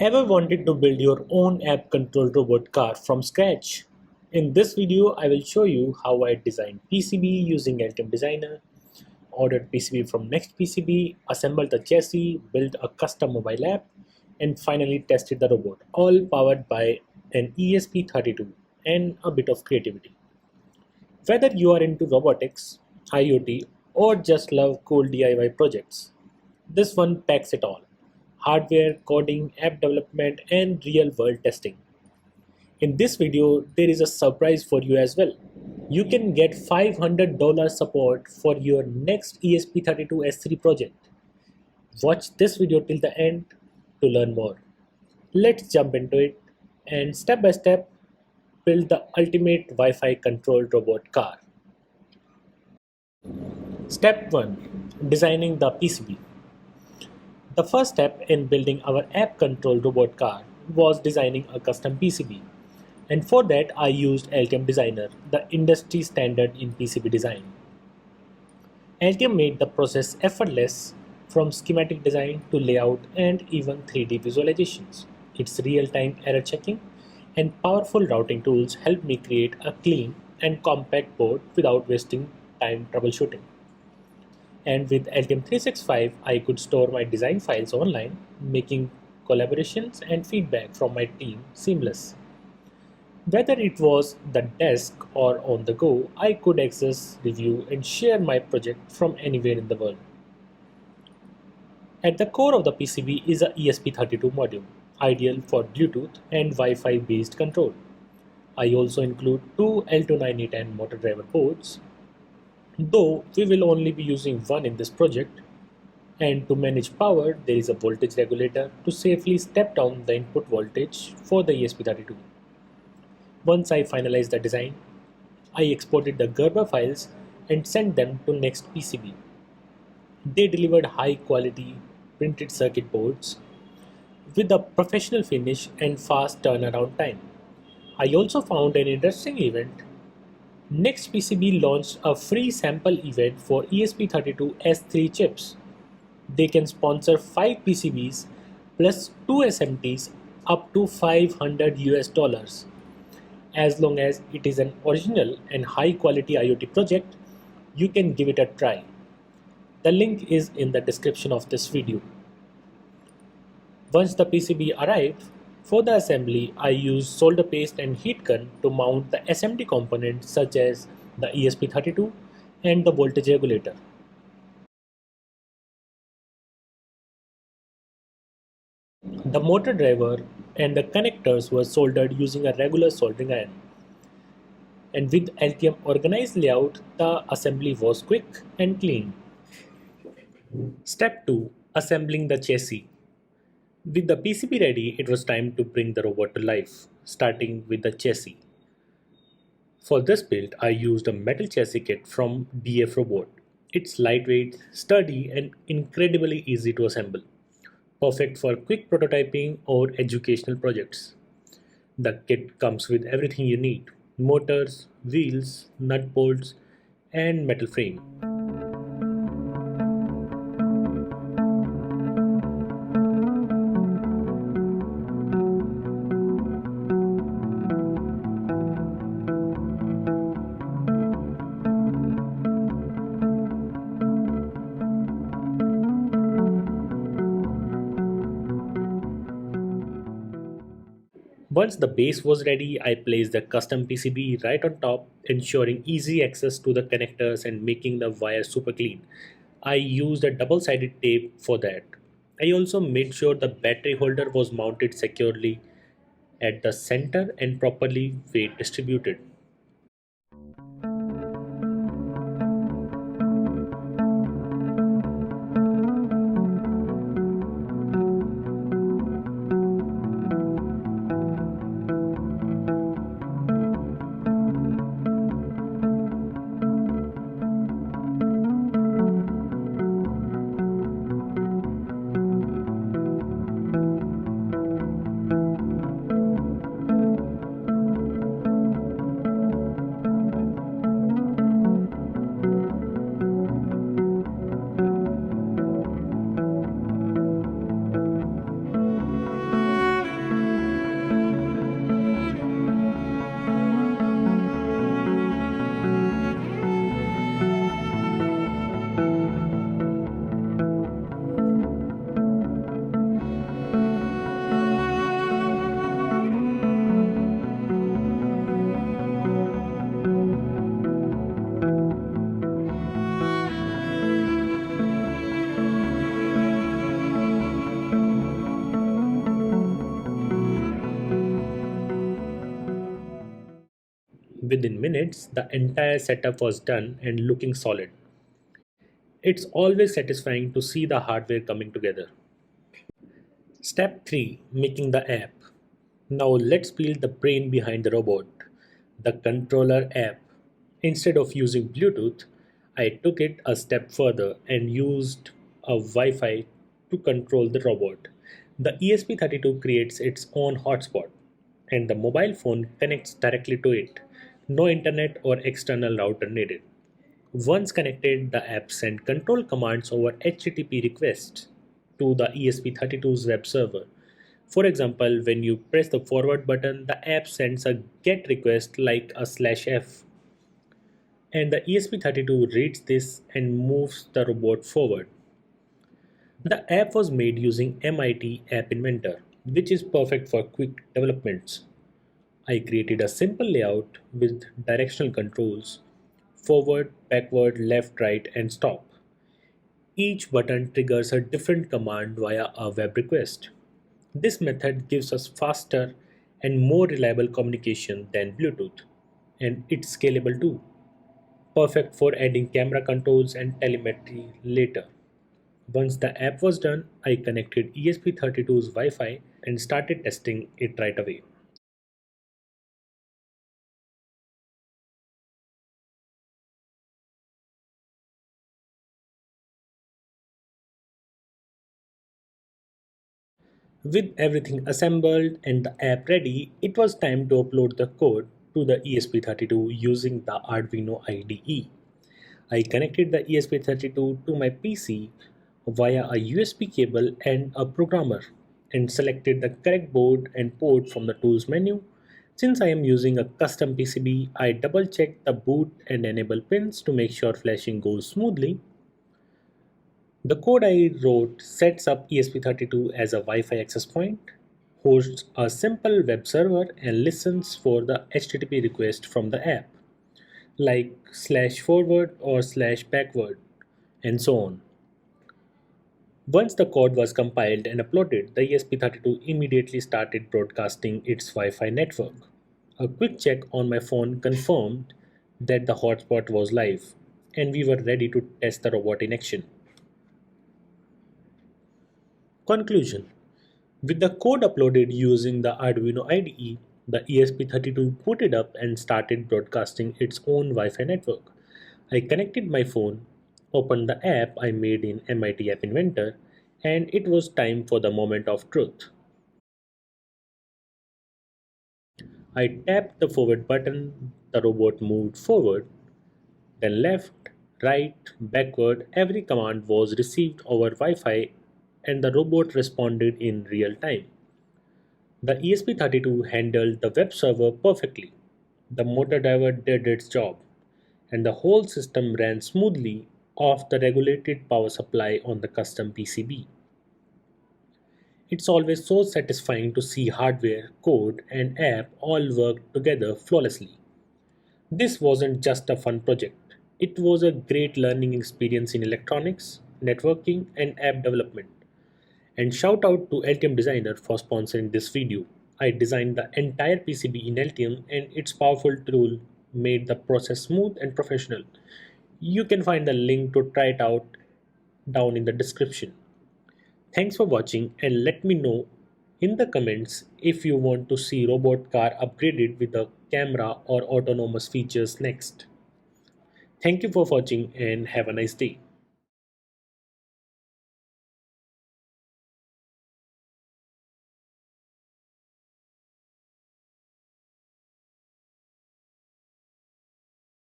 Ever wanted to build your own app-controlled robot car from scratch? In this video, I will show you how I designed PCB using LTM Designer, ordered PCB from Next PCB, assembled the chassis, built a custom mobile app, and finally tested the robot, all powered by an ESP32 and a bit of creativity. Whether you are into robotics, IoT, or just love cool DIY projects, this one packs it all: hardware, coding, app development, and real world testing. In this video, there is a surprise for you as well. You can get $500 support for your next ESP32 S3 project. Watch this video till the end to learn more. Let's jump into it and step by step build the ultimate Wi-Fi controlled robot car. Step 1. Designing the PCB. The first step in building our app-controlled robot car was designing a custom PCB, and for that I used LTM Designer, the industry standard in PCB design. LTM made the process effortless, from schematic design to layout and even 3D visualizations. Its real-time error checking and powerful routing tools helped me create a clean and compact board without wasting time troubleshooting. And with LTM365, I could store my design files online, making collaborations and feedback from my team seamless. Whether it was the desk or on the go, I could access, review, and share my project from anywhere in the world. At the core of the PCB is a ESP32 module, ideal for Bluetooth and Wi-Fi based control. I also include two L298N motor driver boards, though we will only be using one in this project, and to manage power there is a voltage regulator to safely step down the input voltage for the ESP32. Once I finalized the design, I exported the Gerber files and sent them to Next PCB. They delivered high quality printed circuit boards with a professional finish and fast turnaround time. I also found an interesting event. Next PCB launched a free sample event for ESP32 S3 chips. They can sponsor 5 PCBs plus 2 SMTs up to $500 As long as it is an original and high quality IoT project, you can give it a try. The link is in the description of this video. Once the PCB arrived, for the assembly I used solder paste and heat gun to mount the SMT components such as the ESP32 and the voltage regulator. The motor driver and the connectors were soldered using a regular soldering iron. And with LTM organized layout, the assembly was quick and clean. Step 2. Assembling the chassis. With the PCB ready, it was time to bring the robot to life, starting with the chassis. For this build, I used a metal chassis kit from DF Robot. It's lightweight, sturdy, and incredibly easy to assemble, perfect for quick prototyping or educational projects. The kit comes with everything you need: motors, wheels, nut bolts, and metal frame. Once the base was ready, I placed the custom PCB right on top, ensuring easy access to the connectors and making the wire super clean. I used a double-sided tape for that. I also made sure the battery holder was mounted securely at the center and properly weight distributed. Within minutes, the entire setup was done and looking solid. It's always satisfying to see the hardware coming together. Step 3, making the app. Now let's build the brain behind the robot, the controller app. Instead of using Bluetooth, I took it a step further and used a Wi Fi to control the robot. The ESP32 creates its own hotspot, and the mobile phone connects directly to it. No internet or external router needed. Once connected, the app sent control commands over HTTP requests to the ESP32's web server. For example, when you press the forward button, the app sends a GET request like a /f, and the ESP32 reads this and moves the robot forward. The app was made using MIT App Inventor, which is perfect for quick developments. I created a simple layout with directional controls: forward, backward, left, right, and stop. Each button triggers a different command via a web request. This method gives us faster and more reliable communication than Bluetooth, and it's scalable too, perfect for adding camera controls and telemetry later. Once the app was done, I connected ESP32's Wi Fi and started testing it right away. With everything assembled and the app ready, it was time to upload the code to the ESP32 using the Arduino IDE. I connected the ESP32 to my PC via a USB cable and a programmer, and selected the correct board and port from the tools menu. Since I am using a custom PCB, I double checked the boot and enable pins to make sure flashing goes smoothly. The code I wrote sets up ESP32 as a Wi Fi access point, hosts a simple web server, and listens for the HTTP request from the app, like /forward or /backward, and so on. Once the code was compiled and uploaded, the ESP32 immediately started broadcasting its Wi Fi network. A quick check on my phone confirmed that the hotspot was live, and we were ready to test the robot in action. Conclusion: with the code uploaded using the Arduino IDE, the ESP32 booted up and started broadcasting its own Wi Fi network. I connected my phone, opened the app I made in MIT App Inventor, and it was time for the moment of truth. I tapped the forward button, the robot moved forward, then left, right, backward. Every command was received over Wi Fi, and the robot responded in real time. The ESP32 handled the web server perfectly. The motor driver did its job, and the whole system ran smoothly off the regulated power supply on the custom PCB. It's always so satisfying to see hardware, code, and app all work together flawlessly. This wasn't just a fun project, it was a great learning experience in electronics, networking, and app development. And shout out to Altium Designer for sponsoring this video. I designed the entire PCB in Altium, and its powerful tool made the process smooth and professional. You can find the link to try it out down in the description. Thanks for watching, and let me know in the comments if you want to see robot car upgraded with a camera or autonomous features next. Thank you for watching and have a nice day.